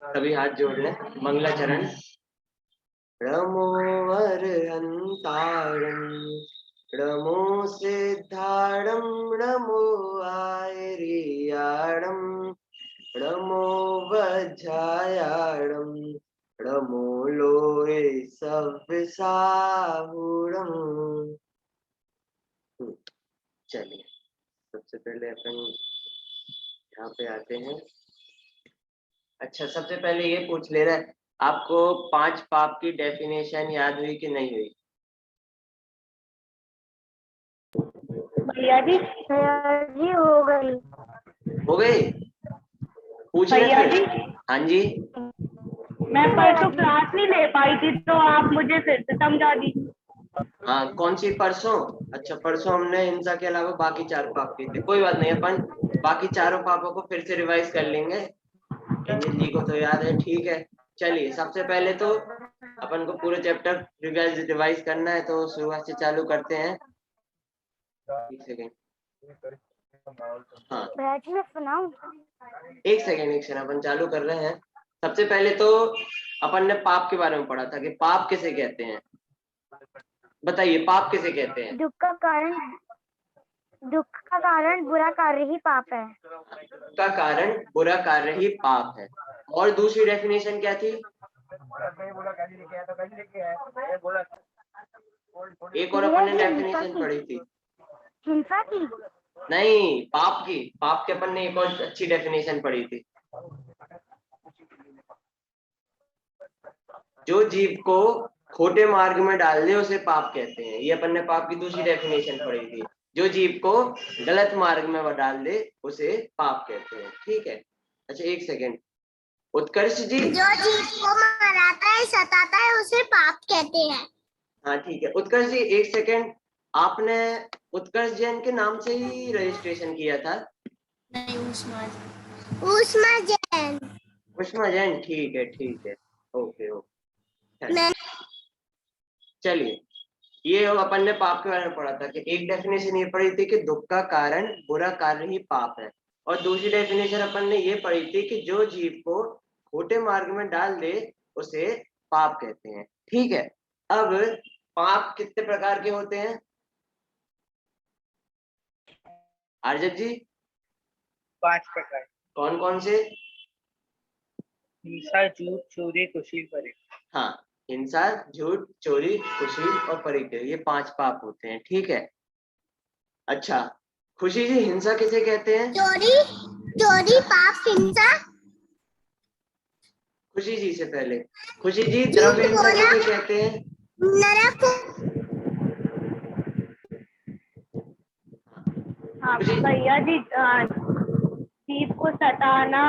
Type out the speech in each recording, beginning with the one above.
सभी हाथ जोड़ ले, मंगलाचरण। नमो अर्हन्ताणं नमो सिद्धाणं नमो आयर्याणं नमो वज्रायाणं नमो लोहे सव्यसाहूणम्। चलिए, सबसे पहले अपन यहाँ पे आते हैं। अच्छा, सबसे पहले ये पूछ ले रहा है, आपको 5 पाप की डेफिनेशन याद हुई कि नहीं हुई? भैया जी हो गई। हो गई? पूछ ले भैया फिर। जी, हाँ जी, मैं परसों क्लास नहीं ले पाई थी तो आप मुझे फिर से समझा दीजिए। हाँ कौन सी परसों? अच्छा, परसों हमने हिंसा के अलावा बाकी 4 पाप किए थे। कोई बात नहीं, अपन बाकी चारों पापों को फिर से रिवाइज कर लेंगे। एंजल जी को तो याद है, ठीक है। चलिए, सबसे पहले तो अपन को पूरे चैप्टर रिवाइज करना है, तो शुरुआत से चालू करते हैं। एक सेकेंड। हाँ, एक सेकेंड अपन चालू कर रहे हैं। सबसे पहले तो अपन ने पाप के बारे में पढ़ा था कि पाप किसे कहते हैं। बताइए, पाप किसे कहते हैं? दुख का कारण बुरा कार्य ही पाप है। का कारण बुरा कार्य ही पाप है। और दूसरी डेफिनेशन क्या थी? एक और अपन ने डेफिनेशन पढ़ी थी। हिंसा की। नहीं, पाप की। पाप के अपन ने एक और अच्छी डेफिनेशन पढ़ी थी। जो जीव को खोटे मार्ग में डाल दे उसे पाप कहते हैं। ये अपन ने पाप की दूसरी डेफिनेशन पढ़ी थी। जो जीव को गलत मार्ग में डाल दे उसे पाप कहते हैं, ठीक है। अच्छा, एक सेकेंड। उत्कर्ष जी, जो जीव को मराता है, सताता है, उसे पाप कहते हैं। हाँ ठीक है। उत्कर्ष जी, एक सेकेंड। आपने उत्कर्ष जैन के नाम से ही रजिस्ट्रेशन किया था? नहीं, उष्मा जैन। उष्मा जैन, ठीक है ठीक है। Okay okay. चलिए, ये अपन ने पाप के बारे में पढ़ा था कि एक डेफिनेशन ये पढ़ी थी कि दुख का कारण बुरा कार्य ही पाप है। और दूसरी डेफिनेशन अपन ने ये पढ़ी थी कि जो जीव को खोटे मार्ग में डाल दे उसे पाप कहते हैं, ठीक है। अब पाप कितने प्रकार के होते हैं आर्जत जी? 5 प्रकार। कौन कौन से? हिंसा, झूठ, चोरी, कुशील, परे। हाँ, हिंसा, झूठ, चोरी, कुशील और परिग्रह, ये 5 पाप होते हैं, ठीक है। अच्छा, खुशी जी, हिंसा किसे कहते हैं? चोरी पाप। हिंसा खुशी जी से पहले, खुशी जी, द्रव्य हिंसा किसे कहते हैं? नरक। हाँ खुशी, भैया जी, जीव को सताना,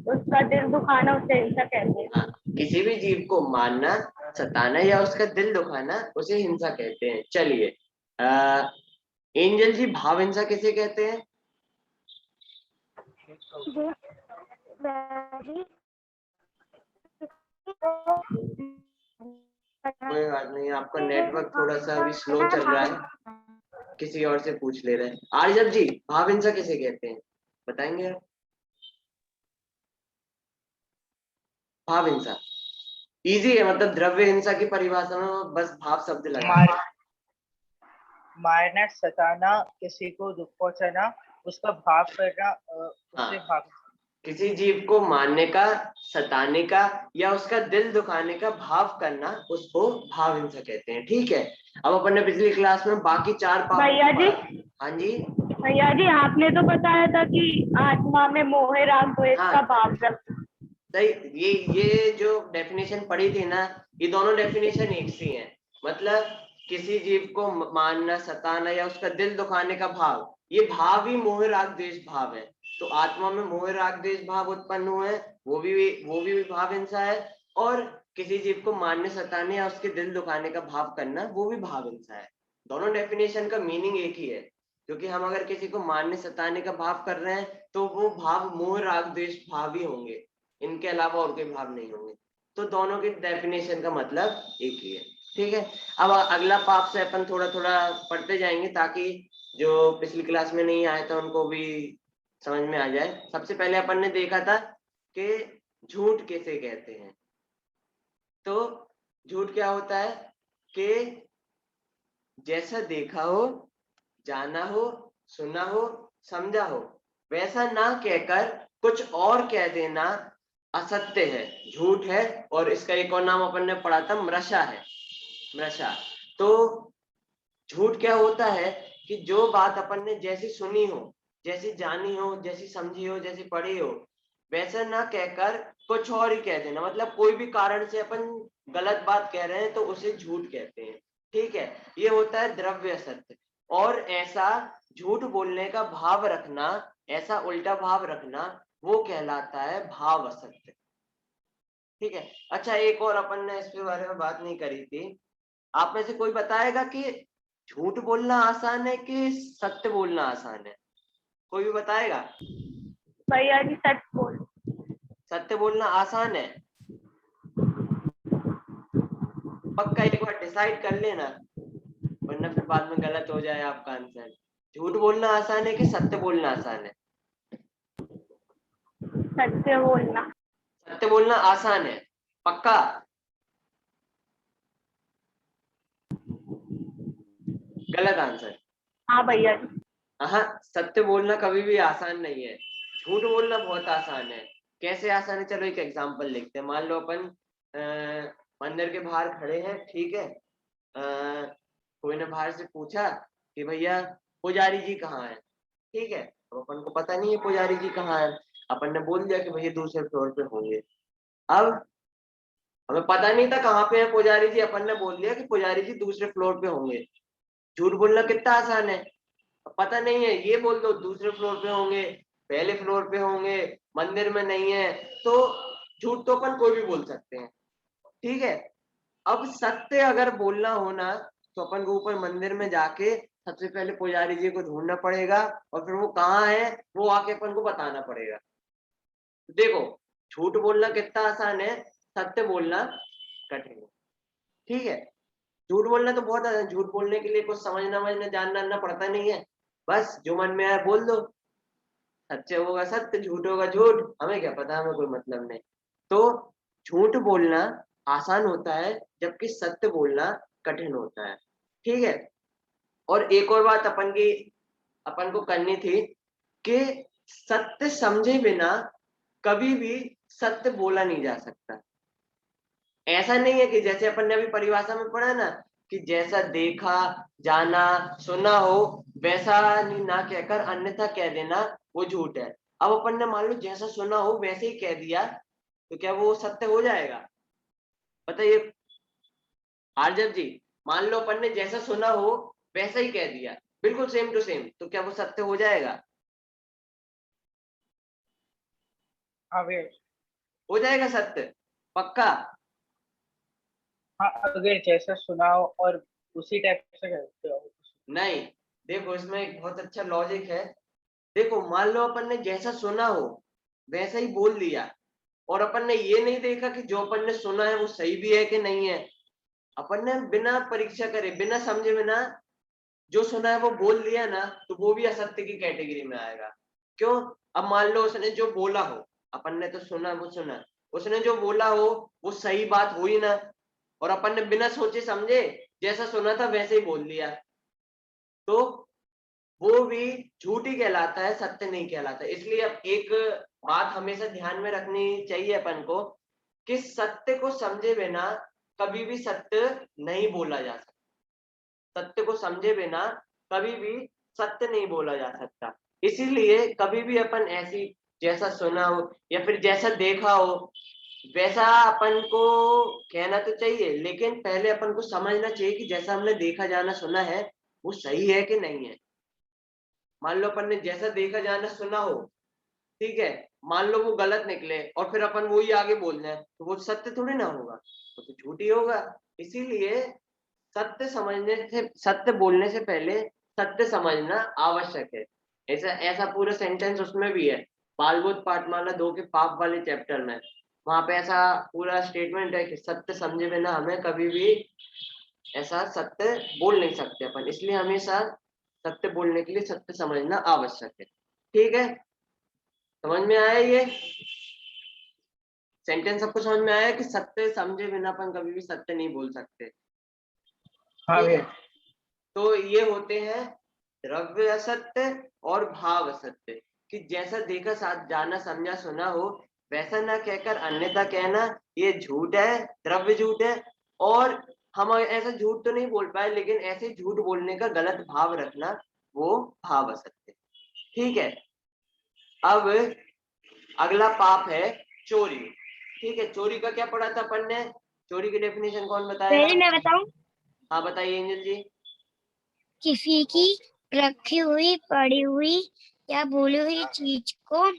उसका दिल दुखाना उसे हिंसा कहते हैं। हाँ, किसी भी जीव को मारना, सताना या उसका दिल दुखाना उसे हिंसा कहते हैं। चलिए, एंजल जी, भाव हिंसा किसे कहते हैं? कोई बात नहीं, आपका नेटवर्क थोड़ा सा अभी स्लो चल रहा है, किसी और से पूछ ले रहे हैं। आर्यव जी, भाव हिंसा किसे कहते हैं, बताएंगे आप? भाव हिंसा इजी है, मतलब द्रव्य हिंसा की परिभाषा में बस भाव शब्द लगा है। मारना, सताना, किसी को दुख पहुंचाना, उसका भाव करना, उससे हाँ, भाव। किसी जीव को मारने का, सताने का या उसका दिल दुखाने का भाव करना, उसको भाव हिंसा कहते हैं, ठीक है। अब अपन ने पिछली क्लास में बाकी 4 पापों भैया को जी, पढ़ा। हाँ जी, भैया जी, आपने तो बताया था कि आत्मा में मोह राग द्वेष हाँ का भाव रख। सही। ये जो डेफिनेशन पढ़ी थी ना, ये दोनों डेफिनेशन एक सी हैं। मतलब किसी जीव को मारना, सताना या उसका दिल दुखाने का भाव, ये भाव ही मोह राग द्वेष भाव है। तो आत्मा में मोह राग द्वेष भाव उत्पन्न हुए, वो भी भाव हिंसा है। और किसी जीव को मारने, सताने या उसके दिल दुखाने का भाव करना, वो भी भाव हिंसा है। दोनों डेफिनेशन का मीनिंग एक ही है, क्योंकि हम अगर किसी को मारने, सताने का भाव कर रहे हैं तो वो भाव मोह राग द्वेष भाव ही होंगे, इनके अलावा और कोई भाव नहीं होंगे। तो दोनों की डेफिनेशन का मतलब एक ही है, ठीक है। अब अगला पाप से अपन थोड़ा थोड़ा पढ़ते जाएंगे, ताकि जो पिछली क्लास में नहीं आया था उनको भी समझ में आ जाए। सबसे पहले अपन ने देखा था कि झूठ किसे कहते हैं? तो झूठ क्या होता है कि जैसा देखा हो, जाना हो, सुना हो, समझा हो, वैसा ना कहकर कुछ और कह देना असत्य है, झूठ है। और इसका एक और नाम अपन ने पढ़ा था, मृषा है, मृषा। तो झूठ क्या होता है कि जो बात अपन ने जैसी सुनी हो, जैसी जानी हो, जैसी समझी हो, जैसी पढ़ी हो, वैसा ना कहकर कुछ और ही कह देना। मतलब कोई भी कारण से अपन गलत बात कह रहे हैं तो उसे झूठ कहते हैं। ठीक है, ये होता है द्रव्य सत्य। और ऐसा झूठ बोलने का भाव रखना, ऐसा उल्टा भाव रखना, वो कहलाता है भाव असत्य। ठीक है। अच्छा, एक और अपन ने इसके बारे में बात नहीं करी थी। आप में से कोई बताएगा कि झूठ बोलना आसान है कि सत्य बोलना आसान है? कोई भी बताएगा? भैया जी सच बोल। सत्य बोलना आसान है? पक्का एक बार डिसाइड कर लेना, वरना फिर बाद में गलत हो जाए आपका आंसर। झूठ बोलना आसान है कि सत्य बोलना आसान है? सत्य बोलना। सत्य बोलना आसान है, पक्का? गलत आंसर। हाँ भैया जी। हाँ, सत्य बोलना कभी भी आसान नहीं है, झूठ बोलना बहुत आसान है। कैसे आसान है? चलो एक एग्जांपल लिखते हैं। मान लो अपन मंदिर के बाहर खड़े हैं, ठीक है। कोई ने बाहर से पूछा कि भैया पुजारी जी कहाँ है? ठीक है, तो अपन को पता नहीं है पुजारी जी कहाँ है। अपन ने बोल दिया कि भैया दूसरे फ्लोर पे होंगे। अब हमें पता नहीं था कहाँ पे है पुजारी जी, अपन ने बोल दिया कि पुजारी जी दूसरे फ्लोर पे होंगे। झूठ बोलना कितना आसान है। पता नहीं है, ये बोल दो दूसरे फ्लोर पे होंगे, पहले फ्लोर पे होंगे, मंदिर में नहीं है। तो झूठ तो अपन कोई भी बोल सकते हैं। ठीक है। अब सत्य अगर बोलना हो ना, तो अपन को ऊपर मंदिर में जाके सबसे पहले पुजारी जी को ढूंढना पड़ेगा, और फिर वो कहाँ है वो आके अपन को बताना पड़ेगा। देखो, झूठ बोलना कितना आसान है, सत्य बोलना कठिन है। ठीक है। झूठ बोलना तो बहुत आसान है, झूठ बोलने के लिए कुछ समझना वमझना जानना पड़ता नहीं है। बस जो मन में आए बोल दो, सच्चे होगा सत्य, झूठ होगा झूठ, हमें क्या पता, हमें कोई मतलब नहीं। तो झूठ बोलना आसान होता है, जबकि सत्य बोलना कठिन होता है। ठीक है। और एक और बात अपन को करनी थी कि सत्य समझे बिना कभी भी सत्य बोला नहीं जा सकता। ऐसा नहीं है कि जैसे अपन ने अभी परिभाषा में पढ़ा ना, कि जैसा देखा, जाना, सुना हो, वैसा नहीं ना कहकर अन्यथा कह देना वो झूठ है। अब अपन ने मान लो जैसा सुना हो वैसे ही कह दिया, तो क्या वो सत्य हो जाएगा? बताइए आर्जव जी। मान लो अपन ने जैसा सुना हो वैसा ही कह दिया, बिल्कुल सेम टू सेम, तो क्या वो सत्य हो जाएगा? हाँ भैया। हो जाएगा सत्य, पक्का? हाँ, अगर जैसा सुना हो और उसी टाइप से करते हो। नहीं, देखो इसमें एक बहुत अच्छा लॉजिक है। देखो, मान लो अपन ने जैसा सुना हो वैसा ही बोल दिया, और अपन ने ये नहीं देखा कि जो अपन ने सुना है वो सही भी है कि नहीं है। अपन ने बिना परीक्षा करे, बिना समझे, बिना जो सुना है वो बोल दिया ना, तो वो भी असत्य की कैटेगरी में आएगा। क्यों? अब मान लो उसने जो बोला हो, अपन ने तो सुना, वो सुना, उसने जो बोला हो वो सही बात हुई ना, और अपन ने बिना सोचे समझे जैसा सुना था वैसे ही बोल दिया, तो वो भी झूठ ही कहलाता है, सत्य नहीं कहलाता। इसलिए अब एक बात हमेशा ध्यान में रखनी चाहिए अपन को, कि सत्य को समझे बिना कभी भी सत्य नहीं बोला जा सकता। सत्य को समझे बिना कभी भी सत्य नहीं बोला जा सकता। इसीलिए कभी भी अपन ऐसी जैसा सुना हो या फिर जैसा देखा हो वैसा अपन को कहना तो चाहिए, लेकिन पहले अपन को समझना चाहिए कि जैसा हमने देखा जाना सुना है वो सही है कि नहीं है। मान लो अपन ने जैसा देखा जाना सुना हो, ठीक है, मान लो वो गलत निकले और फिर अपन वही आगे बोल रहे हैं, तो वो सत्य थोड़ी ना होगा, वो तो झूठ ही होगा। इसीलिए सत्य समझने से, सत्य बोलने से पहले सत्य समझना आवश्यक है। ऐसा ऐसा पूरा सेंटेंस उसमें भी है, बालबोध पाठमाला 2 के पाप वाले चैप्टर में। वहां पे ऐसा पूरा स्टेटमेंट है कि सत्य समझे बिना हमें कभी भी ऐसा सत्य बोल नहीं सकते अपन। इसलिए हमेशा सत्य बोलने के लिए सत्य समझना आवश्यक है। ठीक है, समझ में आया ये? सेंटेंस सबको समझ में आया कि सत्य समझे बिना अपन कभी भी सत्य नहीं बोल सकते। हाँ ठीक है, भैया। तो ये होते हैं द्रव्य असत्य और भाव असत्य, कि जैसा देखा जाना समझा सुना हो वैसा ना कहकर अन्यथा कहना, ये झूठ है, द्रव्य झूठ है। और हम ऐसा झूठ तो नहीं बोल पाए, लेकिन ऐसे झूठ बोलने का गलत भाव रखना, वो भाव असत्य। ठीक है, अब अगला पाप है चोरी। ठीक है, चोरी का क्या पढ़ा था अपन ने? चोरी की डेफिनेशन कौन बताएगा? पहले मैं बताऊं, हाँ बताइए एंजल जी। किसी की रखी हुई, पड़ी हुई या भूली हुई चीज को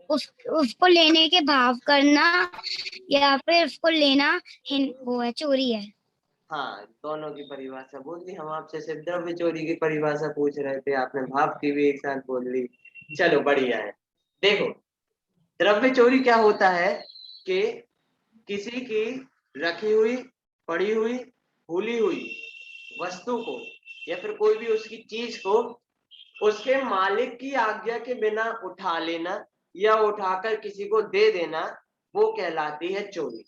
उसको लेने के भाव करना, या फिर उसको लेना वो है, चोरी है। हाँ, दोनों की परिभाषा बोल दी। हम आपसे सिर्फ द्रव्य चोरी की परिभाषा पूछ रहे थे, आपने भाव की भी एक साथ बोल ली। चलो बढ़िया है। देखो, द्रव्य चोरी क्या होता है कि किसी की रखी हुई, पड़ी हुई, भूली हुई वस्तु को या फिर कोई भी उसकी चीज को उसके मालिक की आज्ञा के बिना उठा लेना या उठाकर किसी को दे देना, वो कहलाती है चोरी।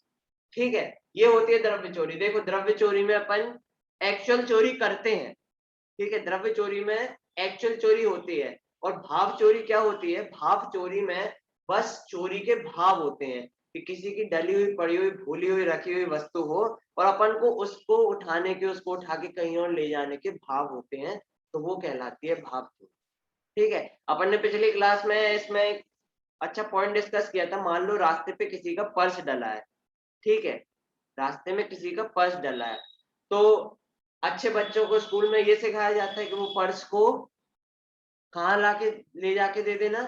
ठीक है, ये होती है द्रव्य चोरी। देखो, द्रव्य चोरी में अपन एक्चुअल चोरी करते हैं। ठीक है, द्रव्य चोरी में एक्चुअल चोरी होती है। और भाव चोरी क्या होती है? भाव चोरी में बस चोरी के भाव होते हैं, कि किसी की डली हुई, पड़ी हुई, भूली हुई, रखी हुई वस्तु हो और अपन को उसको उठाने के, उसको उठा के कहीं और ले जाने के भाव होते हैं, तो वो कहलाती है भाव चोरी। ठीक है, अपन ने पिछली क्लास में इसमें एक अच्छा पॉइंट डिस्कस किया था। मान लो रास्ते पे किसी का पर्स डला है। ठीक है, रास्ते में किसी का पर्स डला है, तो अच्छे बच्चों को स्कूल में ये सिखाया जाता है कि वो पर्स को कहाँ लाके ले जाके दे देना।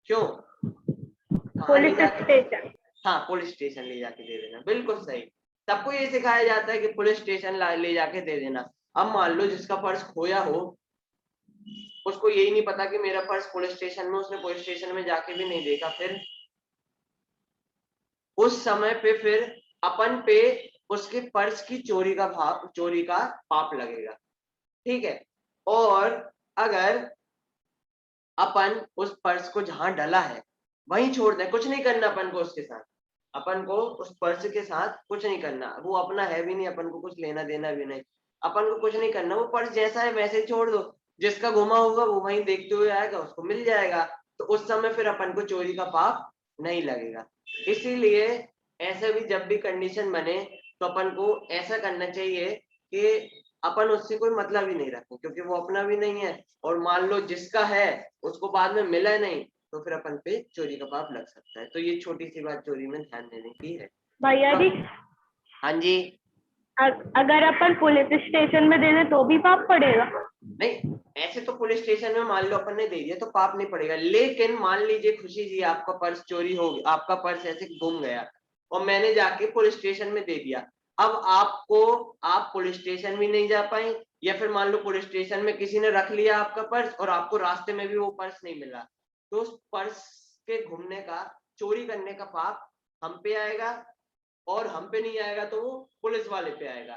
क्यों? कहाँ ले पुलिस जाके? स्टेशन। हाँ, पुलिस स्टेशन ले जाके दे देना, बिल्कुल सही। सबको ये सिखाया जाता है कि पुलिस स्टेशन ले जाके दे देना। अब मान लो जिसका पर्स खोया हो, उसको यही नहीं पता कि मेरा पर्स पुलिस स्टेशन में, उसने पुलिस स्टेशन में जाके भी नहीं देखा, फिर उस समय पे फिर अपन पे उसके पर्स की चोरी का भाव, चोरी का पाप लगेगा। ठीक है, और अगर अपन उस पर्स को जहां डला है वहीं छोड़ दें, कुछ नहीं करना अपन को उसके साथ, अपन को उस पर्स के साथ कुछ नहीं करना, वो अपना है भी नहीं, अपन को कुछ लेना देना भी नहीं, अपन को कुछ नहीं करना, वो पर्स जैसा है वैसे ही छोड़ दो। जिसका गुमा होगा वो वहीं देखते हुए आएगा, उसको मिल जाएगा, तो उस समय फिर अपन को चोरी का पाप नहीं लगेगा। इसीलिए ऐसे भी जब भी कंडीशन बने तो अपन को ऐसा करना चाहिए कि अपन उससे कोई मतलब ही नहीं रखें, क्योंकि वो अपना भी नहीं है, और मान लो जिसका है उसको बाद में मिला नहीं, तो फिर अपन पे चोरी का पाप लग सकता है। तो ये छोटी सी बात चोरी में ध्यान देने की है। भैया जी, हाँ जी। अगर अपन पुलिस स्टेशन में दे दें तो भी पाप पड़ेगा? नहीं, ऐसे तो पुलिस स्टेशन में मान लो अपन ने दे दिया तो पाप नहीं पड़ेगा, लेकिन मान लीजिए खुशी जी आपका पर्स चोरी हो गया, आपका पर्स ऐसे गुम गया और मैंने जाके पुलिस स्टेशन में दे दिया। अब आपको, आप पुलिस स्टेशन भी नहीं जा पाए, या फिर मान लो पुलिस स्टेशन में किसी ने रख लिया आपका पर्स और आपको रास्ते में भी वो पर्स नहीं मिला, तो उस पर्स के घूमने का, चोरी करने का पाप हम पे आएगा, और हम पे नहीं आएगा तो वो पुलिस वाले पे आएगा।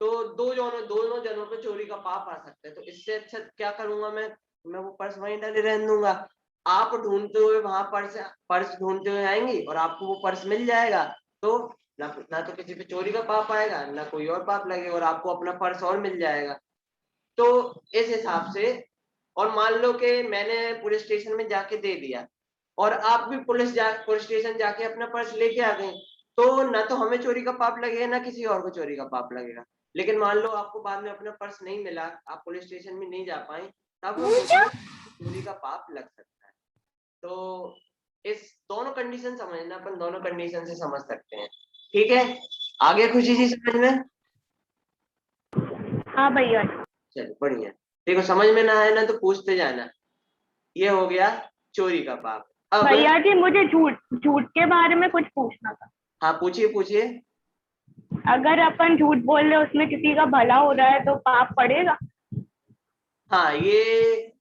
तो दोनों जनों पे चोरी का पाप आ सकता है। तो इससे अच्छा क्या करूंगा मैं वो पर्स वहीं डाले रहने दूंगा। आप ढूंढते हुए वहां पर्स ढूंढते हुए आएंगी और आपको वो पर्स मिल जाएगा, तो ना तो किसी पे चोरी का पाप आएगा, ना कोई और पाप लगेगा, और आपको अपना पर्स और मिल जाएगा। तो इस हिसाब से, और मान लो कि मैंने पुलिस स्टेशन में जाके दे दिया और आप भी पुलिस स्टेशन जाके अपना पर्स लेके आ गए, तो ना तो हमें चोरी का पाप लगेगा ना किसी और को चोरी का पाप लगेगा। लेकिन मान लो आपको बाद में अपना पर्स नहीं मिला, आप पुलिस स्टेशन में नहीं जा पाए, तब मुझे चोरी का पाप लग सकता है। तो इस दोनों कंडीशन समझना, अपन दोनों कंडीशन से समझ सकते हैं। ठीक है, आगे खुशी जी समझ में? हाँ भैया। चलो बढ़िया। देखो, समझ में ना आए ना तो पूछते जाना। ये हो गया चोरी का पाप। अब भैया जी, मुझे झूठ झूठ के बारे में कुछ पूछना था। हाँ, पूछिए पूछिए। अगर अपन झूठ बोल रहे उसमें किसी का भला हो रहा है तो पाप पड़ेगा? हाँ, ये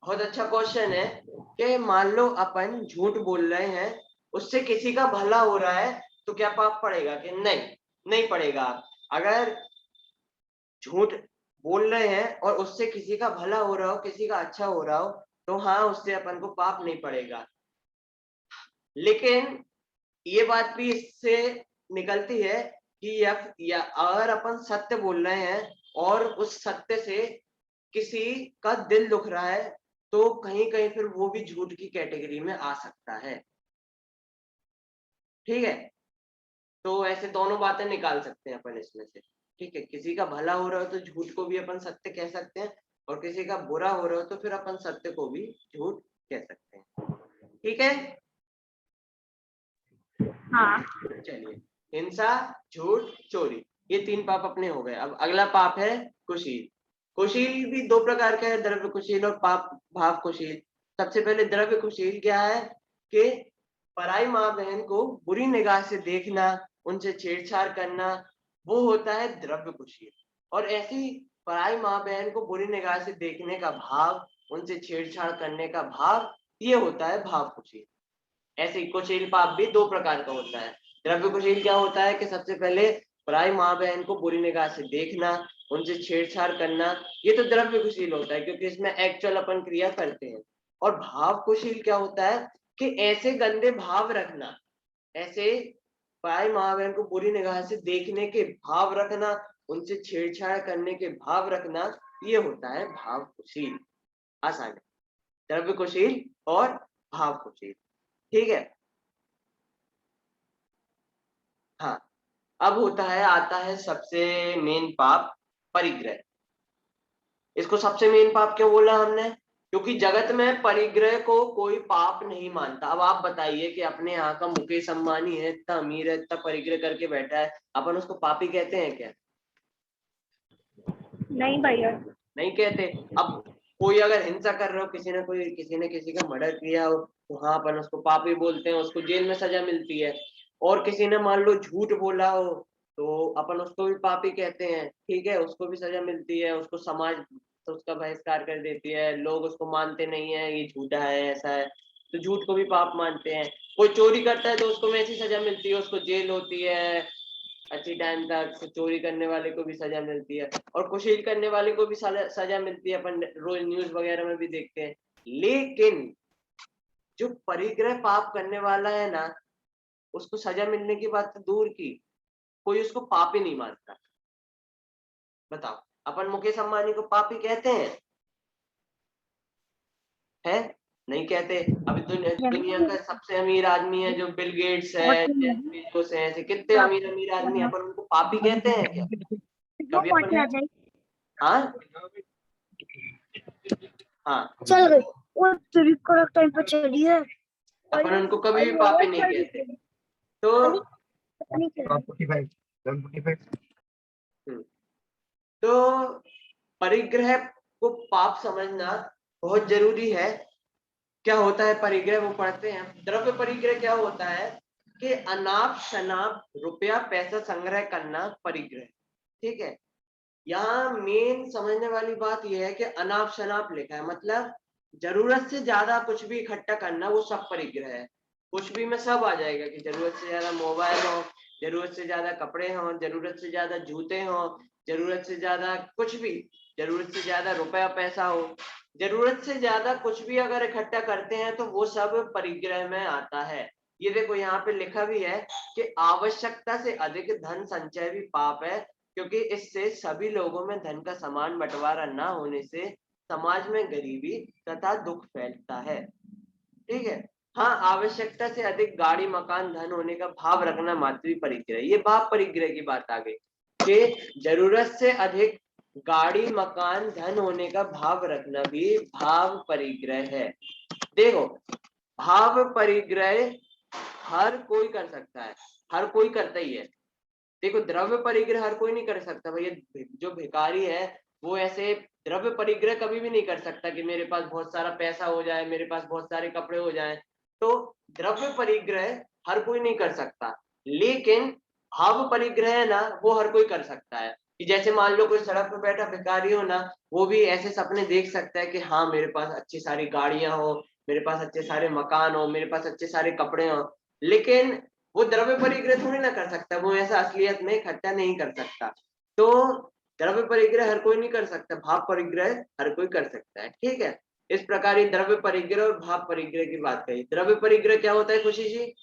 बहुत अच्छा क्वेश्चन है कि मान लो अपन झूठ बोल रहे हैं, उससे किसी का भला हो रहा है, तो क्या पाप पड़ेगा? कि नहीं, नहीं पड़ेगा। अगर झूठ बोल रहे हैं और उससे किसी का भला हो रहा हो, किसी का अच्छा हो रहा हो, तो हाँ, उससे अपन को पाप नहीं पड़ेगा। लेकिन ये बात भी इससे निकलती है कि या अगर अपन सत्य बोल रहे हैं और उस सत्य से किसी का दिल दुख रहा है, तो कहीं कहीं फिर वो भी झूठ की कैटेगरी में आ सकता है। ठीक है, तो ऐसे दोनों बातें निकाल सकते हैं अपन इसमें से। ठीक है, किसी का भला हो रहा हो तो झूठ को भी अपन सत्य कह सकते हैं, और किसी का बुरा हो रहा हो तो फिर अपन सत्य को भी झूठ कह सकते हैं। ठीक है, हाँ। चलिए, हिंसा, झूठ, चोरी, ये 3 पाप अपने हो गए। अब अगला पाप है कुशील। कुशील भी 2 प्रकार का है, द्रव्य कुशील और पाप भाव कुशील। सबसे पहले द्रव्य कुशील क्या है कि पराई माँ बहन को बुरी निगाह से देखना, उनसे छेड़छाड़ करना, वो होता है द्रव्य कुशील। और ऐसी पराई माँ बहन को बुरी निगाह से देखने का भाव, उनसे छेड़छाड़ करने का भाव, ये होता है भाव कुशील। ऐसे ही कुशील पाप भी 2 प्रकार का होता है। द्रव्य कुशील क्या होता है कि सबसे पहले पराई माँ बहन को बुरी निगाह से देखना, उनसे छेड़छाड़ करना, ये तो द्रव्य कुशील होता है क्योंकि इसमें एक्चुअल अपन क्रिया करते हैं। और भाव कुशील क्या होता है कि ऐसे गंदे भाव रखना, ऐसे पराई माँ बहन को बुरी निगाह से देखने के भाव रखना, उनसे छेड़छाड़ करने के भाव रखना, ये होता है भाव कुशील। आसान है, द्रव्य कुशील और भाव कुशील। ठीक है, हाँ। अब होता है, आता है सबसे मेन पाप, परिग्रह। इसको सबसे मेन पाप क्यों बोला हमने? क्योंकि जगत में परिग्रह को कोई पाप नहीं मानता। अब आप बताइए कि अपने यहाँ का मुकेश अंबानी है, इतना अमीर है, इतना परिग्रह करके बैठा है, अपन उसको पापी कहते हैं क्या? नहीं भैया। नहीं कहते। अब कोई अगर हिंसा कर रहा हो, किसी ने किसी का मर्डर किया हो, तो हाँ अपन उसको पापी बोलते हैं, उसको जेल में सजा मिलती है। और किसी ने मान लो झूठ बोला हो, तो अपन उसको भी पापी कहते हैं। ठीक है, उसको भी सजा मिलती है, उसको समाज तो उसका बहिष्कार कर देती है, लोग उसको मानते नहीं है, ये झूठा है, ऐसा है, तो झूठ को भी पाप मानते हैं। कोई चोरी करता है तो उसको वैसी सजा मिलती है, उसको जेल होती है अच्छी टाइम तक, चोरी करने वाले को भी सजा मिलती है, और कुशील करने वाले को भी सजा मिलती है, अपन रोज न्यूज वगैरह में भी देखते हैं। लेकिन जो परिग्रह पाप करने वाला है ना, उसको सजा मिलने की बात तो दूर की, कोई उसको पापी नहीं मानता। बताओ, अपन मुकेश अंबानी को पापी कहते हैं? नहीं कहते। अभी दुनिया का सबसे अमीर आदमी है जो बिल गेट्स है, जेफ बेजोस है, ऐसे कितने अमीर अमीर आदमी, अपन उनको पापी कहते हैं क्या? कभी अपन, हाँ हाँ, चल गई वो तेरी करेक्ट टाइम पे चली है। अपन उनको कभी भी पापी नहीं कहते। तो तो परिग्रह को पाप समझना बहुत जरूरी है। क्या होता है परिग्रह, वो पढ़ते हैं। द्रव्य परिग्रह क्या होता है कि अनाप शनाप रुपया पैसा संग्रह करना परिग्रह। ठीक है, यहाँ मेन समझने वाली बात यह है कि अनाप शनाप लिखा है, मतलब जरूरत से ज्यादा कुछ भी इकट्ठा करना, वो सब परिग्रह है। कुछ भी में सब आ जाएगा कि जरूरत से ज्यादा मोबाइल हो, जरूरत से ज्यादा कपड़े हो, जरूरत से ज्यादा जूते हो, जरूरत से ज्यादा कुछ भी, जरूरत से ज्यादा रुपया पैसा हो, जरूरत से ज्यादा कुछ भी अगर इकट्ठा करते हैं तो वो सब परिग्रह में आता है। ये देखो यहाँ पे लिखा भी है कि आवश्यकता से अधिक धन संचय भी पाप है, क्योंकि इससे सभी लोगों में धन का समान बंटवारा न होने से समाज में गरीबी तथा दुख फैलता है। ठीक है, हाँ, आवश्यकता से अधिक गाड़ी मकान धन होने का भाव रखना मातृ परिग्रह, ये भाव परिग्रह की बात आ गई कि जरूरत से अधिक गाड़ी मकान धन होने का भाव रखना भी भाव परिग्रह है। देखो, भाव परिग्रह हर कोई कर सकता है, हर कोई करता ही है। देखो, द्रव्य परिग्रह हर कोई नहीं कर सकता भैया। जो भिखारी है वो ऐसे द्रव्य परिग्रह कभी भी नहीं कर सकता कि मेरे पास बहुत सारा पैसा हो जाए, मेरे पास बहुत सारे कपड़े हो जाए। तो द्रव्य परिग्रह हर कोई नहीं कर सकता, लेकिन भाव परिग्रह है ना, वो हर कोई कर सकता है। कि जैसे मान लो कोई सड़क पर बैठा भिखारी हो ना, वो भी ऐसे सपने देख सकता है कि हाँ मेरे पास अच्छी सारी गाड़ियां हो, मेरे पास अच्छे सारे मकान हो, मेरे पास अच्छे सारे कपड़े हो। लेकिन वो द्रव्य परिग्रह थोड़ी ना कर सकता, वो ऐसा असलियत में इकट्ठा नहीं कर सकता। तो द्रव्य परिग्रह हर कोई नहीं कर सकता, भाव परिग्रह हर कोई कर सकता है। ठीक है, इस प्रकार ये द्रव्य परिग्रह और भाव परिग्रह की बात कही। द्रव्य परिग्रह क्या होता है खुशी जी?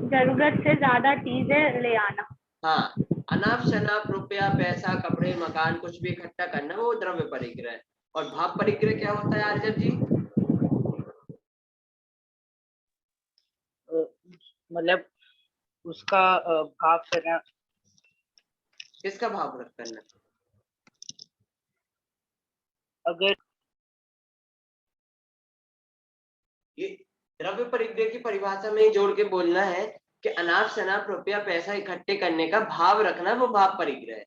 जरूरत से ज्यादा चीजें ले आना। हाँ, अनाप शनाप रुपया पैसा कपड़े मकान कुछ भी इकट्ठा करना वो द्रव्य परिग्रह है। और भाव परिग्रह क्या होता है आर्जव जी? मतलब उसका भाव करना। किसका भाव रख करना? अगर ये द्रव्य परिग्रह की परिभाषा में ही जोड़ के बोलना है कि अनाप शनाप रुपया पैसा इकट्ठे करने का भाव रखना वो भाव परिग्रह है।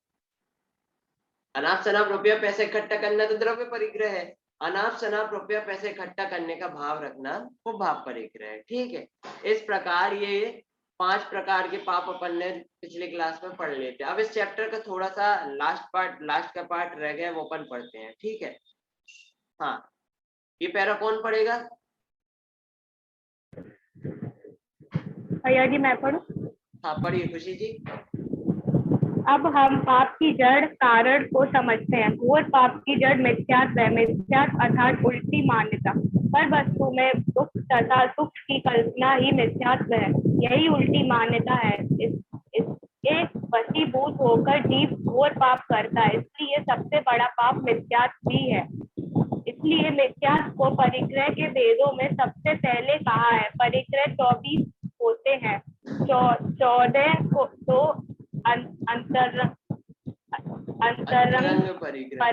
अनाप शनाप रुपया पैसा इकट्ठा करना तो द्रव्य परिग्रह है, अनाप शनाप रुपया पैसा इकट्ठा करने का भाव रखना वो भाव परिग्रह है। ठीक है, इस प्रकार ये 5 प्रकार के पाप अपन ने पिछली क्लास में पढ़ लिए थे। अब इस चैप्टर का थोड़ा सा लास्ट का पार्ट रह गया, वो अपन पढ़ते हैं। ठीक है, हाँ, ये पैरा कौन पढ़ेगा? भैया जी मैं पढ़ूं? हाँ पढ़िए खुशी जी। अब हम पाप की जड़ कारण को समझते हैं। घोर पाप की जड़ मिथ्यात्व है। मिथ्यात्व अर्थात उल्टी मान्यता। पर वस्तु में दुख तथा सुख की कल्पना ही मिथ्यात्व है। यही उल्टी मान्यता है। इसके वशीभूत होकर जीव घोर पाप करता है। इसलिए सबसे बड़ा पाप मिथ्यात्व भी है। इसलिए मिथ्यात्व को परिग्रह के भेदों में सबसे पहले कहा है। परिग्रह 24 होते हैं। 14 को तो अंतरंग अंतरंग परिग्रह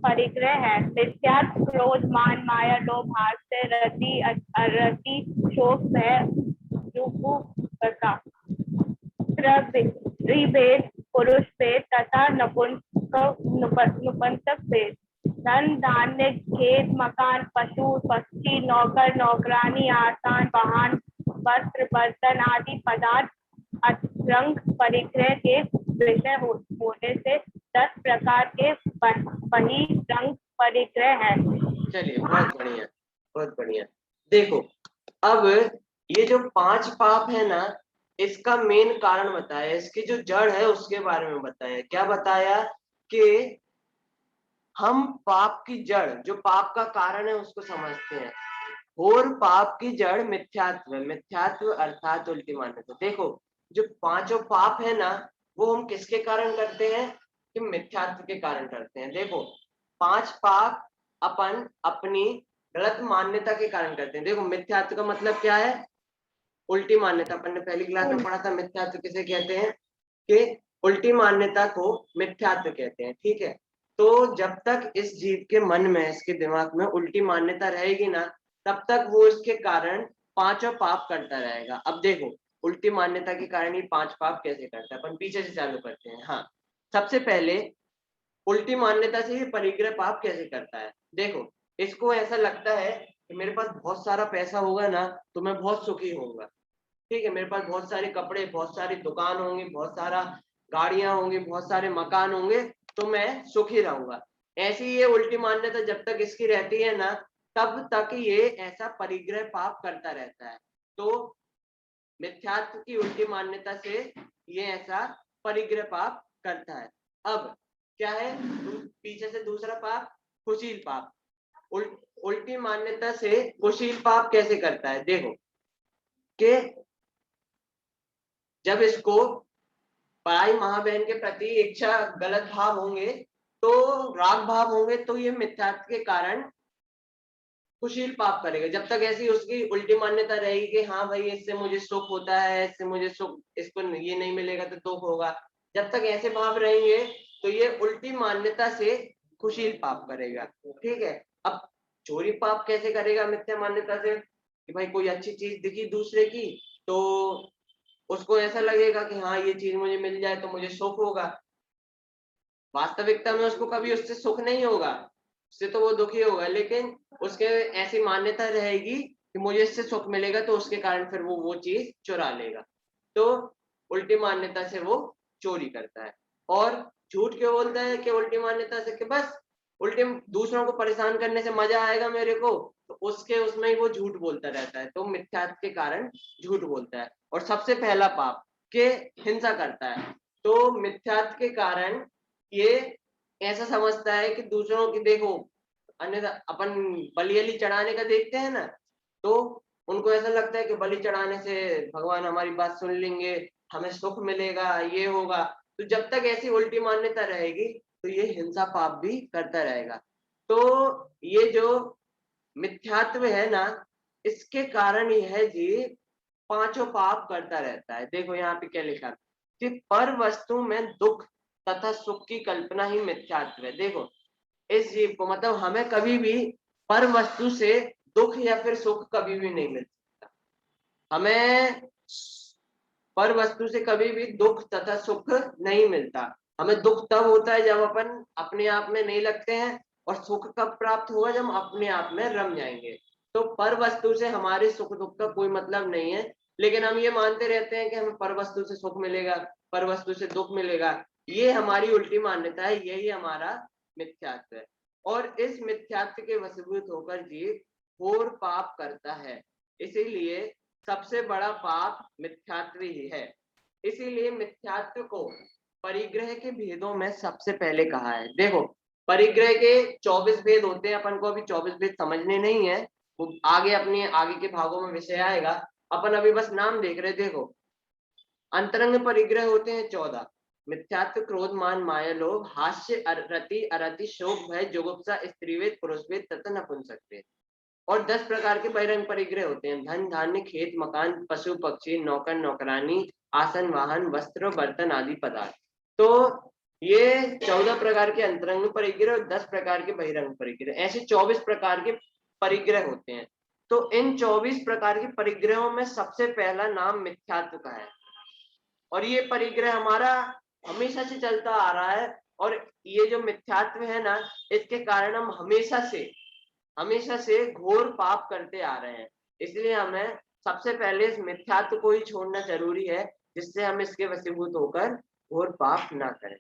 परिग्रह है। मिथ्यात्व क्रोध मान माया लोभ हास्य रति अरति शोक भय जुगुप्सा त्रिभेद पुरुष भेद तथा नपुंसक भेद। धन धान्य खेत मकान पशु पक्षी नौकर नौकरानी आसान वाहन वस्त्र बर्तन आदि पदार्थ अंतरंग परिग्रह के विषय होने से 10 प्रकार के बहिरंग परिग्रह है। चलिए बहुत बढ़िया, बहुत बढ़िया। देखो अब ये जो 5 पाप है ना, इसका मेन कारण बताया, इसकी जो जड़ है उसके बारे में बताया। क्या बताया? कि हम पाप की जड़, जो पाप का कारण है उसको समझते हैं। और पाप की जड़ मिथ्यात्व है। मिथ्यात्व अर्थात उल्टी मान्यता। देखो जो 5 पाप है ना, वो हम किसके कारण करते हैं? कि मिथ्यात्व के कारण करते हैं। देखो 5 पाप अपन अपनी गलत मान्यता के कारण करते हैं। देखो मिथ्यात्व का मतलब क्या है? उल्टी मान्यता। अपन ने पहली क्लास में पढ़ा था मिथ्यात्व किसे कहते हैं, कि उल्टी मान्यता को मिथ्यात्व कहते हैं। ठीक है, तो जब तक इस जीव के मन में, इसके दिमाग में उल्टी मान्यता रहेगी ना, तब तक वो इसके कारण 5 पाप करता रहेगा। अब देखो उल्टी मान्यता के कारण ये 5 पाप कैसे करता है, अपन पीछे से चालू करते हैं। हाँ, सबसे पहले उल्टी मान्यता से ये परिग्रह पाप कैसे करता है। देखो इसको ऐसा लगता है कि मेरे पास बहुत सारा पैसा होगा ना तो मैं बहुत सुखी होऊंगा। ठीक है, मेरे पास बहुत सारे कपड़े, बहुत सारी दुकान होंगी, बहुत सारा गाड़ियां होंगी, बहुत सारे मकान होंगे, तो मैं सुखी रहूंगा। ऐसी ये उल्टी मान्यता जब तक इसकी रहती है ना, तब तक ये ऐसा परिग्रह पाप करता रहता है। तो मिथ्यात्व की उल्टी मान्यता से ये ऐसा परिग्रह पाप करता है। अब क्या है पीछे से दूसरा पाप, कुशील पाप। उल्टी मान्यता से कुशील पाप कैसे करता है? देखो कि जब इसको पराई माँ बहन के प्रति इच्छा गलत भाव होंगे, तो राग भाव होंगे, तो ये मिथ्यात्व के कारण कुशील पाप करेगा। जब तक ऐसी उसकी उल्टी मान्यता रहेगी कि हाँ भाई इससे मुझे सुख होता है, इससे मुझे सुख, इसको ये नहीं मिलेगा तो दुख होगा, जब तक ऐसे भाव रहेंगे तो ये उल्टी मान्यता से कुशील पाप करेगा। ठीक है, अब चोरी पाप कैसे करेगा? मिथ्या मान्यता से कि भाई कोई अच्छी चीज दिखी दूसरे की, तो उसको ऐसा लगेगा कि हाँ ये चीज मुझे मिल जाए तो मुझे सुख होगा। वास्तविकता में उसको कभी उससे सुख नहीं होगा, उससे तो वो दुखी होगा, लेकिन उसके ऐसी मान्यता रहेगी कि मुझे इससे सुख मिलेगा, तो उसके कारण फिर वो चीज चुरा लेगा। तो उल्टी मान्यता से वो चोरी करता है। और झूठ क्यों बोलता है? कि उल्टी मान्यता से कि बस उल्टे दूसरों को परेशान करने से मजा आएगा मेरे को, तो उसके उसमें ही वो झूठ बोलता रहता है। तो मिथ्यात्व के कारण झूठ बोलता है। और सबसे पहला पाप के हिंसा करता है। तो मिथ्यात्व के कारण ये ऐसा समझता है कि दूसरों की, देखो अन्यथा अपन बलि चढ़ाने का देखते हैं ना, तो उनको ऐसा लगता है कि बलि चढ़ाने से भगवान हमारी बात सुन लेंगे, हमें सुख मिलेगा, ये होगा। तो जब तक ऐसी उल्टी मान्यता रहेगी तो ये हिंसा पाप भी करता रहेगा। तो ये जो मिथ्यात्व है ना, इसके कारण ये है जी पांचों पाप करता रहता है। देखो यहाँ पे क्या लिखा कि पर वस्तु में दुख तथा सुख की कल्पना ही मिथ्यात्व है। देखो इस जीव को, मतलब हमें कभी भी पर वस्तु से दुख या फिर सुख कभी भी नहीं मिल सकता। हमें पर वस्तु से कभी भी दुख तथा सुख नहीं मिलता। हमें दुख तब होता है जब अपन अपने आप में नहीं लगते हैं, और सुख कब प्राप्त होगा जब हम अपने आप में रम जाएंगे। तो पर वस्तु से हमारे सुख दुख का कोई मतलब नहीं है, लेकिन हम ये मानते रहते हैं कि हमें पर वस्तु से सुख मिलेगा, पर वस्तु से दुख मिलेगा। ये हमारी उल्टी मान्यता है, यही हमारा मिथ्यात्व है। और इस मिथ्यात्व के वशीभूत होकर जीव घोर पाप करता है। इसीलिए सबसे बड़ा पाप मिथ्यात्व ही है। इसीलिए मिथ्यात्व को परिग्रह के भेदों में सबसे पहले कहा है। देखो परिग्रह के 24 भेद होते हैं, अपन को अभी 24 भेद समझने नहीं है, वो आगे अपने आगे के भागों में विषय आएगा, अपन अभी बस नाम देख रहे। देखो अंतरंग परिग्रह होते हैं 14, मिथ्यात्व, क्रोध, मान, माया, लोभ, हास्य, रति, अरति, शोक, भय, जुगुप्सा, स्त्रीवेद, पुरुषवेद तथा नपुंसकवेद। और 10 प्रकार के बहिरंग परिग्रह होते हैं, धन, धान्य, खेत, मकान, पशु, पक्षी, नौकर, नौकरानी, आसन, वाहन, वस्त्र, बर्तन आदि पदार्थ। तो ये 14 प्रकार के अंतरंग परिग्रह और 10 प्रकार के बहिरंग परिग्रह, ऐसे 24 प्रकार के परिग्रह होते हैं। तो इन 24 प्रकार के परिग्रहों में सबसे पहला नाम मिथ्यात्व का है, और ये परिग्रह हमारा हमेशा से चलता आ रहा है। और ये जो मिथ्यात्व है ना, इसके कारण हम हमेशा से घोर पाप करते आ रहे हैं। इसलिए हमें सबसे पहले इस मिथ्यात्व को ही छोड़ना जरूरी है, जिससे हम इसके वशीभूत होकर घोर पाप ना करें।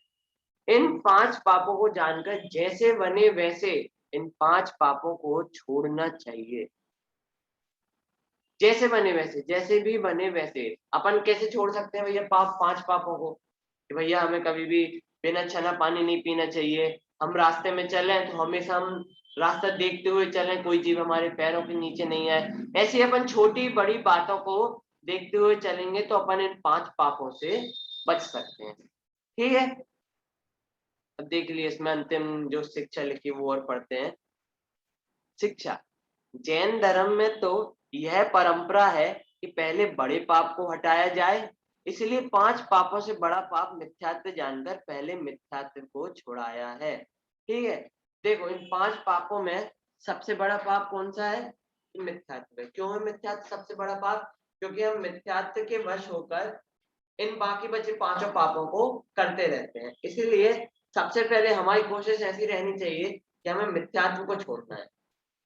इन 5 पापों को जानकर जैसे बने वैसे इन 5 पापों को छोड़ना चाहिए। जैसे बने वैसे, जैसे भी बने वैसे। अपन कैसे छोड़ सकते हैं भैया 5 पापों को? कि भैया हमें कभी भी बिना छना पानी नहीं पीना चाहिए, हम रास्ते में चले तो हमेशा हम रास्ता देखते हुए चलें, कोई जीव हमारे पैरों के नीचे नहीं आए। ऐसी अपन छोटी बड़ी बातों को देखते हुए चलेंगे तो अपन इन 5 पापों से बच सकते हैं। ठीक है, अब देख लिए इसमें अंतिम जो शिक्षा लिखी वो और पढ़ते हैं। शिक्षा, जैन धर्म में तो यह परंपरा है कि पहले बड़े पाप को हटाया जाए, इसलिए 5 पापों से बड़ा पाप मिथ्यात्व जानकर पहले मिथ्यात्व को छुड़ाया है। ठीक है, देखो इन 5 पापों में सबसे बड़ा पाप कौन सा है? मिथ्यात्व है। क्यों है मिथ्यात्व सबसे बड़ा पाप? क्योंकि हम मिथ्यात्व के वश होकर इन बाकी बचे 5 पापों को करते रहते हैं। इसीलिए सबसे पहले हमारी कोशिश ऐसी रहनी चाहिए कि हमें मिथ्यात्व को छोड़ना है।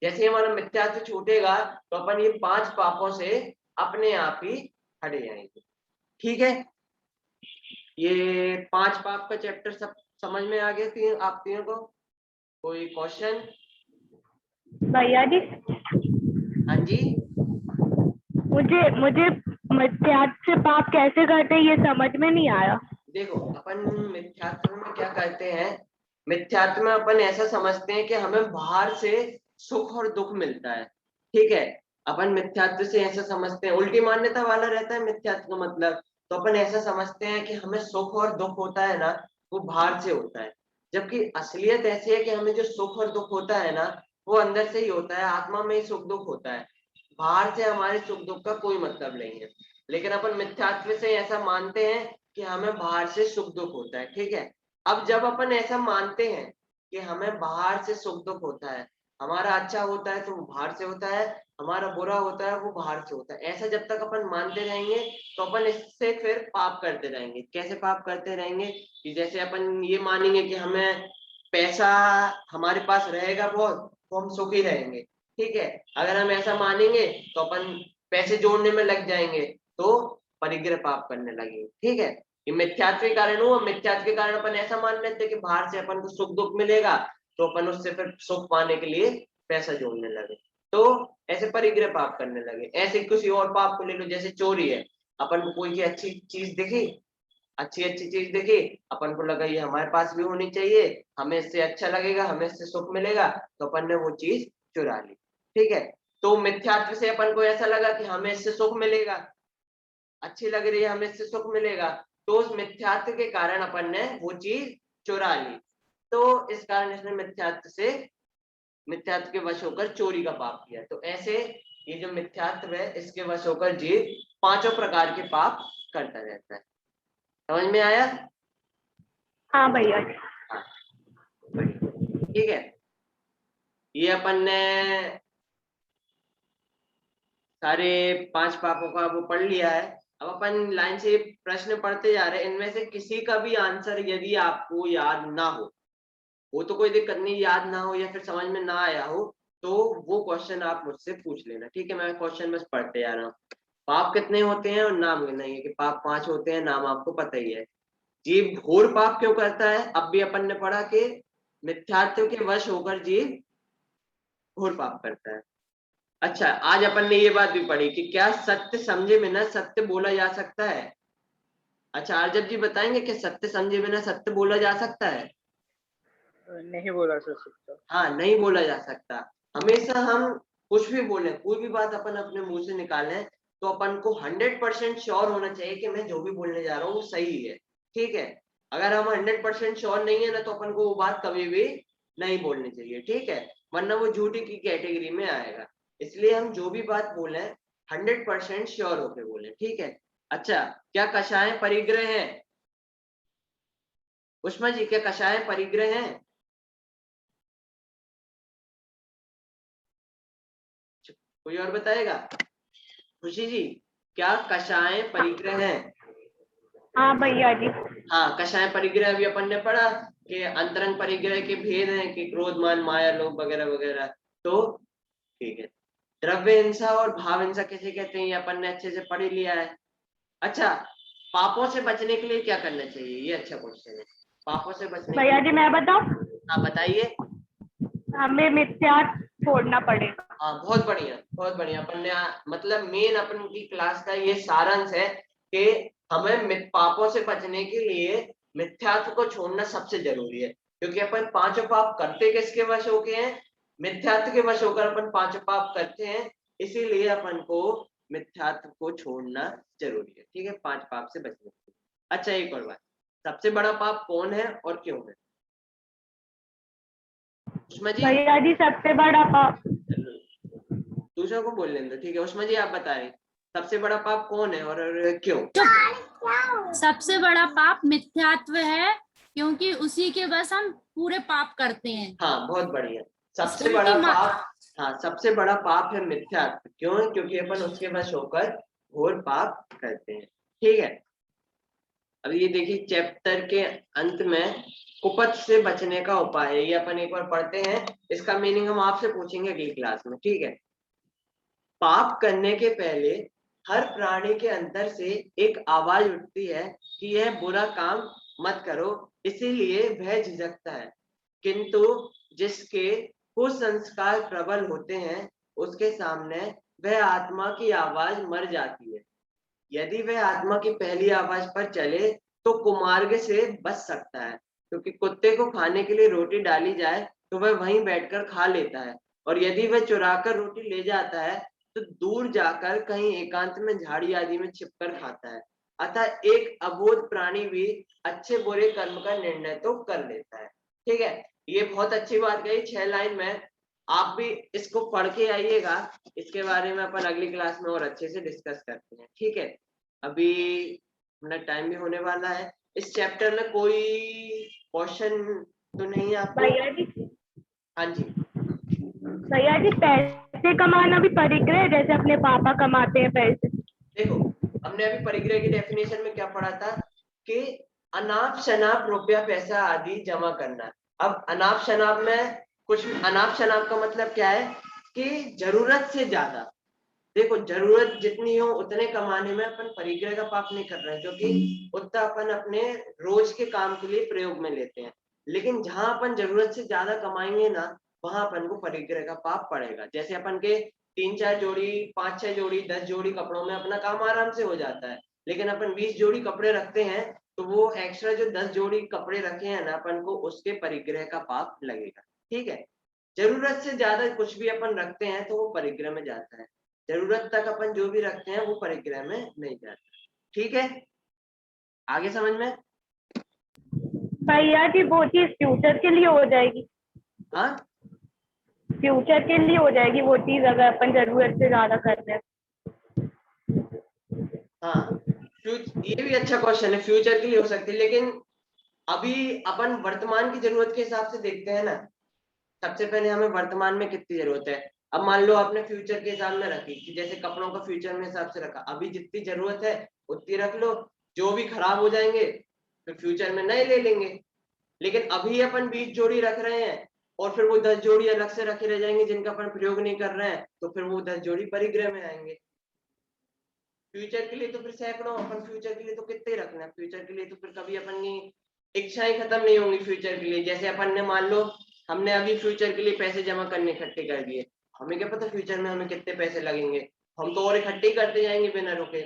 जैसे हमारा मिथ्यात्व छूटेगा तो अपन ये 5 पापों से अपने आप ही हट जाएंगे। ठीक है, ये 5 पाप का चैप्टर सब समझ में आ गया आप तीनों को? कोई क्वेश्चन? भैया जी, हाँ जी, मुझे मिथ्यात्व से पाप कैसे करते हैं ये समझ में नहीं आया। देखो अपन मिथ्यात्व में क्या करते हैं, मिथ्यात्व में अपन ऐसा समझते हैं कि हमें बाहर से सुख और दुख मिलता है। ठीक है, अपन मिथ्यात्व से ऐसा समझते हैं, उल्टी मान्यता वाला रहता है मिथ्यात्व का मतलब। तो अपन ऐसा समझते हैं कि हमें सुख और दुख होता है ना, वो बाहर से होता है, जबकि असलियत ऐसी है कि हमें जो सुख और दुख होता है ना, वो अंदर से ही होता है, आत्मा में ही सुख दुख होता है। बाहर से हमारे सुख दुख का कोई मतलब नहीं है। लेकिन अपन मिथ्यात्व से ऐसा मानते हैं कि हमें बाहर से सुख दुख होता है। ठीक है, अब जब अपन ऐसा मानते हैं कि हमें बाहर से सुख दुख होता है, हमारा अच्छा होता है तो वो बाहर से होता है, हमारा बुरा होता है वो बाहर से होता है, ऐसा जब तक अपन मानते रहेंगे तो अपन इससे फिर पाप करते रहेंगे। कैसे पाप करते रहेंगे? कि जैसे अपन ये मानेंगे कि हमें पैसा हमारे पास रहेगा बहुत तो हम सुखी रहेंगे। ठीक है, अगर हम ऐसा मानेंगे तो अपन पैसे जोड़ने में लग जाएंगे, तो परिग्रह पाप करने लगेंगे। ठीक है, ये मिथ्यात्व के कारण हुआ। मिथ्यात्व के कारण अपन ऐसा मान लेते हैं कि बाहर से अपन को सुख दुख मिलेगा, तो अपन उससे फिर सुख पाने के लिए पैसा जोड़ने लगे, तो ऐसे परिग्रह पाप करने लगे। ऐसे किसी और पाप को ले लो, जैसे चोरी है, अपन को कोई की अच्छी चीज दिखी अच्छी अच्छी चीज देखी, अपन को लगा ये हमारे पास भी होनी चाहिए, हमें इससे अच्छा लगेगा, हमें इससे सुख मिलेगा, तो अपन ने वो चीज चुरा ली। ठीक है, तो मिथ्यात्व से अपन को ऐसा लगा कि हमें इससे सुख मिलेगा, अच्छी लग रही है, हमें इससे सुख मिलेगा, तो उस मिथ्यात्व के कारण अपन ने वो चीज चुरा ली। तो इस कारण इसने मिथ्यात्व के वश होकर चोरी का पाप किया। तो ऐसे ये जो मिथ्यात्व है, इसके वश होकर जीव 5 प्रकार के पाप करता रहता है। समझ में आया? हाँ भैया। हाँ, ठीक है, ये अपन ने सारे 5 पापों का वो पढ़ लिया है। अब अपन लाइन से प्रश्न पढ़ते जा रहे हैं, इनमें से किसी का भी आंसर यदि आपको याद ना हो, वो तो कोई दिक्कत नहीं, याद ना हो या फिर समझ में ना आया हो, तो वो क्वेश्चन आप मुझसे पूछ लेना। ठीक है, मैं क्वेश्चन बस पढ़ते जा रहा हूँ। पाप कितने होते हैं और नाम नहीं है कि पाप 5 होते हैं, नाम आपको पता ही है। जीव घोर पाप क्यों करता है? अब भी अपन ने पढ़ा कि मिथ्यात्व के वश होकर जीव घोर पाप करता है। अच्छा, आज अपन ने ये बात भी पढ़ी कि क्या सत्य समझे बिना सत्य बोला जा सकता है? अच्छा, आरजब जी बताएंगे कि सत्य समझे बिना सत्य बोला जा सकता है? नहीं बोला जा सकता। हाँ, नहीं बोला जा सकता। हमेशा हम कुछ भी बोले, कोई भी बात अपन अपने मुंह से निकालें, तो अपन को 100% श्योर होना चाहिए कि मैं जो भी बोलने जा रहा हूँ वो सही है। ठीक है, अगर हम 100% श्योर नहीं है ना, तो अपन को वो बात कभी भी नहीं बोलनी चाहिए। ठीक है, वरना वो झूठी की कैटेगरी में आएगा। इसलिए हम जो भी बात बोले 100% श्योर होके बोले। ठीक है। अच्छा, क्या कषाय परिग्रह है? उष्मा जी, क्या कषाय परिग्रह है? कोई और बताएगा? खुशी जी, क्या कषाय परिग्रह है? हाँ भैया जी। हाँ, कषाय परिग्रह भी अपन ने पढ़ा कि अंतरंग परिग्रह के भेद हैं कि क्रोध मान माया लोभ वगैरह वगैरह। तो ठीक है, द्रव्य हिंसा और भाव हिंसा किसे कहते हैं, ये अपन ने अच्छे से पढ़ ही लिया है। अच्छा, पापों से बचने के लिए क्या करना चाहिए? ये अच्छा क्वेश्चन है। पापों से बचने के भैया लिए, जी मैं बताऊं, हाँ बताइए। हमें मिथ्या छोड़ना पड़ेगा। हाँ, बहुत बढ़िया, बहुत बढ़िया। अपन ने मतलब मेन अपन की क्लास का ये सारांश है कि हमें पापों से बचने के लिए मिथ्यात्व को छोड़ना सबसे जरूरी है, क्योंकि अपन 5 पाप करते किसके वश होके हैं? मिथ्यात्व के वश होकर अपन 5 पाप करते हैं, इसीलिए अपन को मिथ्यात्व को छोड़ना जरूरी है। ठीक है, 5 पाप से बचने के लिए। अच्छा, एक और बात, सबसे बड़ा पाप कौन है और क्यों है? उष्मा जी, भैया जी सबसे बड़ा पाप, दूसरों को बोल लेंगे। ठीक है, उष्मा जी आप बता रहे सबसे बड़ा पाप कौन है और क्यों? सबसे बड़ा पाप मिथ्यात्व है, क्योंकि उसी के बस हम पूरे पाप करते हैं। हाँ, बहुत बढ़िया। सबसे उल्टी बड़ा पाप, हाँ सबसे बड़ा पाप है मिथ्यात्व। क्यों? क्योंकि अपन उसके वश होकर घोर पाप करते हैं। ठीक है, अब ये देखिए चैप्टर के अंत में कुपथ से बचने का उपाय है, ये अपन एक बार पढ़ते हैं। इसका मीनिंग हम आपसे पूछेंगे अगली क्लास में। ठीक है, पाप करने के पहले हर प्राणी के अंदर से एक आवाज उठती है कि यह बुरा काम मत करो, इसीलिए वह झिझकता है। किंतु जिसके कुसंस्कार प्रबल होते हैं, उसके सामने वह आत्मा की आवाज मर जाती है। यदि वह आत्मा की पहली आवाज पर चले तो कुमार्ग से बच सकता है, क्योंकि कुत्ते को खाने के लिए रोटी डाली जाए तो वह वहीं बैठकर खा लेता है, और यदि वह चुराकर रोटी ले जाता है तो दूर जाकर कहीं एकांत में झाड़ी आदि में छिपकर खाता है। अतः एक अबोध प्राणी भी अच्छे बुरे कर्म का निर्णय तो कर लेता है। ठीक है, ये बहुत अच्छी बात कही 6 लाइन में। आप भी इसको पढ़ के आइएगा, इसके बारे में अपन अगली क्लास में और अच्छे से डिस्कस करते हैं। ठीक है, अभी अपना टाइम भी होने वाला है। इस चैप्टर में कोई क्वेश्चन तो नहीं है आपको? भैया जी, हाँ जी, भैया जी पैसे कमाना भी परिग्रह है, जैसे अपने पापा कमाते हैं पैसे। देखो हमने अभी परिग्रह की डेफिनेशन में क्या पढ़ा था कि अनाप शनाप रुपया पैसा आदि जमा करना। अब अनाप शनाप में कुछ, अनाप शनाप का मतलब क्या है कि जरूरत से ज्यादा। देखो, जरूरत जितनी हो उतने कमाने में अपन परिग्रह का पाप नहीं कर रहे हैं, क्योंकि उतना अपन अपने रोज के काम के लिए प्रयोग में लेते हैं। लेकिन जहां अपन जरूरत से ज्यादा कमाएंगे ना, वहां अपन को परिग्रह का पाप पड़ेगा। जैसे अपन के 3-4 जोड़ी 5-6 जोड़ी 10 जोड़ी कपड़ों में अपना काम आराम से हो जाता है, लेकिन अपन 20 जोड़ी कपड़े रखते हैं तो वो एक्स्ट्रा जो 10 जोड़ी कपड़े रखे हैं ना अपन को, उसके परिग्रह का पाप लगेगा। ठीक है, जरूरत से ज्यादा कुछ भी अपन रखते हैं तो वो परिग्रह में जाता है, जरूरत तक अपन जो भी रखते हैं वो परिग्रह में नहीं जाता। ठीक है, आगे समझ में? भैया जी वो चीज फ्यूचर के लिए हो जाएगी, हाँ फ्यूचर के लिए हो जाएगी वो चीज अगर अपन जरूरत से ज्यादा कर रहे हैं। हाँ, ये भी अच्छा क्वेश्चन है, फ्यूचर के लिए हो सकती है, लेकिन अभी अपन वर्तमान की जरूरत के हिसाब से देखते हैं ना। सबसे पहले हमें वर्तमान में कितनी जरूरत है। अब मान लो आपने फ्यूचर के हिसाब में रखी कि जैसे कपड़ों का फ्यूचर में हिसाब से रखा, अभी जितनी जरूरत है उतनी रख लो, जो भी खराब हो जाएंगे फिर फ्यूचर में नए ले लेंगे। लेकिन अभी अपन 20 जोड़ी रख रहे हैं और फिर वो 10 जोड़ी अलग से रखे रह जाएंगे जिनका अपन प्रयोग नहीं कर रहे हैं, तो फिर वो 10 जोड़ी परिग्रह में आएंगे। फ्यूचर के लिए तो फिर सैकड़ों, अपन फ्यूचर के लिए तो कितने ही रखना है, फ्यूचर के लिए तो फिर कभी अपन की इच्छाएं खत्म नहीं होंगी फ्यूचर के लिए। जैसे अपन ने मान लो हमने अभी फ्यूचर के लिए पैसे जमा करने इकट्ठे कर दिए, हमें क्या पता फ्यूचर में हमें कितने पैसे लगेंगे, हम तो और इकट्ठे करते जाएंगे बिना रुके।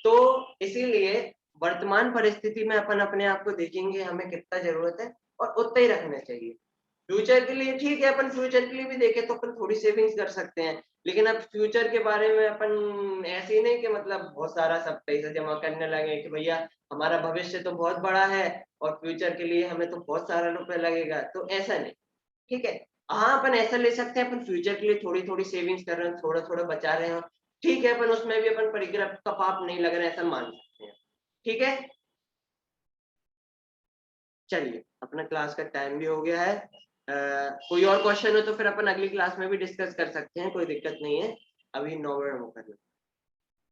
तो इसीलिए वर्तमान परिस्थिति में अपन अपने आप को देखेंगे हमें कितना जरूरत है और उतना ही रखना चाहिए। फ्यूचर के लिए ठीक है, अपन फ्यूचर के लिए भी देखें तो अपन थोड़ी सेविंग्स कर सकते हैं, लेकिन अब फ्यूचर के बारे में अपन ऐसे ही नहीं कि मतलब बहुत सारा सब पैसा जमा करने लगे कि भैया हमारा भविष्य तो बहुत बड़ा है और फ्यूचर के लिए हमें तो बहुत सारा रुपए लगेगा, तो ऐसा नहीं। ठीक है, हाँ अपन ऐसा ले सकते हैं, अपन फ्यूचर के लिए थोड़ी थोड़ी सेविंग्स कर रहे हैं, थोड़ा थोड़ा बचा रहे हैं, ठीक है, अपन उसमें भी अपन परिग्रह का पाप नहीं लग रहा है ऐसा मान सकते हैं। ठीक है, चलिए अपना क्लास का टाइम भी हो गया है। कोई और क्वेश्चन हो तो फिर अपन अगली क्लास में भी डिस्कस कर सकते हैं, कोई दिक्कत नहीं है, अभी 9 मिनट होकर